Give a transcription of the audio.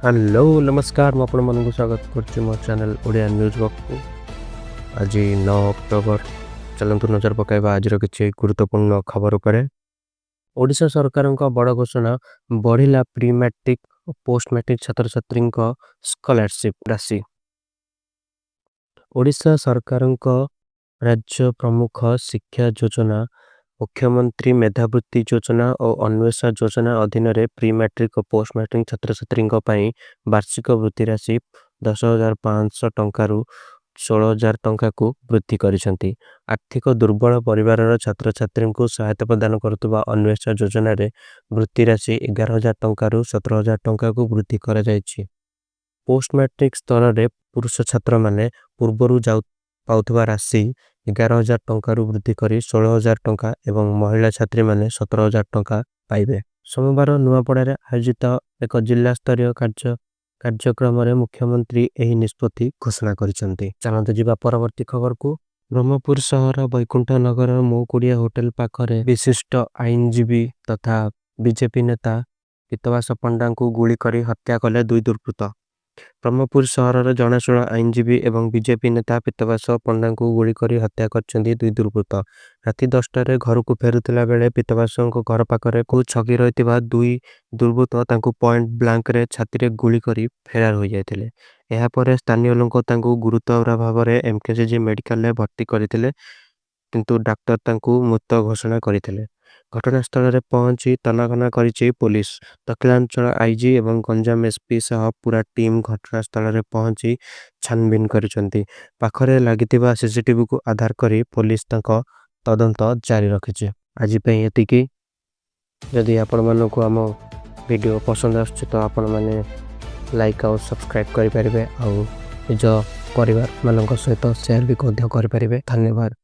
Hello नमस्कार ମୁଁ ଆପଣମାନଙ୍କୁ ସ୍ୱାଗତ କରୁଛି ମୋ ଚ୍ୟାନେଲ ଓଡ଼ିଆ ନ୍ୟୁଜ୍ ବକ୍ସକୁ। ଆଜି 9 ଅକ୍ଟୋବର ଚାଲନ୍ତୁ ନଜର ପକାଇବା ଆଜିର କିଛି ଗୁରୁତ୍ୱପୂର୍ଣ୍ଣ ଖବର ଉପରେ। ଓଡ଼ିଶା ସରକାରଙ୍କ ବଡ଼ ଘୋଷଣା ବଢ଼ିଲା ପ୍ରି ମ୍ୟାଟ୍ରିକ ଓ ପୋଷ୍ଟ ମ୍ୟାଟ୍ରିକ ଛାତ୍ରଛାତ୍ରୀଙ୍କ ସ୍କଲାରସିପ୍ ରାଶି। ଓଡ଼ିଶା ସରକାରଙ୍କ ରାଜ୍ୟ ପ୍ରମୁଖ ଶିକ୍ଷା ଯୋଜନା मुख्यमंत्री मेधावृत्ति योजना और अन्वेषा योजना अधीन प्री मैट्रिक और पोस्ट मैट्रिक छात्र-छात्री वार्षिक वृत्ति राशि 10,500 टंका 16,000 टंका को वृद्धि करिसेंती। आर्थिक दुर्बल परिवार छात्र-छात्री को सहायता प्रदान करुवा अन्वेषा योजना रे वृत्ति राशि 11,000 टंका 17,000 टंका को वृद्धि करा जायछि। पोस्ट मैट्रिक स्तर रे पुरुष छात्र माने पूर्वरु पाउथवा राशि 11,000 टंका वृद्धि करी 16,000 टंका एवं महिला छात्री माने 17,000 टंका पाइबे। सोमवार नुआपड़ा आयोजित एक जिला स्तरीय कार्यक्रम रे मुख्यमंत्री एही निष्पत्ति घोषणा करिसेंती। चलते जिबा परवर्ती खबर को। ब्रह्मपुर शहर वैकुंठ नगर मौकुड़िया होटेल पाखरे विशिष्ट आईनजीवी तथा बीजेपी नेता पितवास पंडा को गुली करी हत्या कले दुई दुर्बृत्त। ब्रह्मपुर सहर जनाशुना आईनजीवी एवं बीजेपी नेता पितवास पंडा को गुली करी हत्या करछन्ती दुई दुर्बृत्त। राति 10 घर को फेरुतिला बेले पितवास घर पाखरे को छगी रहितबा दुई दुर्बृत्त तांको पॉइंट ब्लैंक रे छाती रे गुली करी फेरार हो जायतिले। एहा परे स्थानीय लोक तांको गुरुतर भाव रे एमकेसीजी मेडिकल रे भर्ती करथिले किंतु डॉक्टर तांको मृत घोषणा करथिले। घटनास्थल रे पहुंची तनाघना करिछि पुलिस। दक्षिणांचल आईजी एवं गंजाम एसपी सह पूरा टीम घटनास्थल रे पहुंची छानबीन करिसंती। पाखरे लागितिबा सीसीटीवी को आधार करी पुलिस तांको तदंत जारी रखिछि। आज पे एतिकी यदि आपण मानको हम वीडियो पसंद आछे तो आपण माने लाइक और सब्सक्राइब करि परिबे और निज परिवार मानक सहित शेयर भी करि परिबे। धन्यवाद।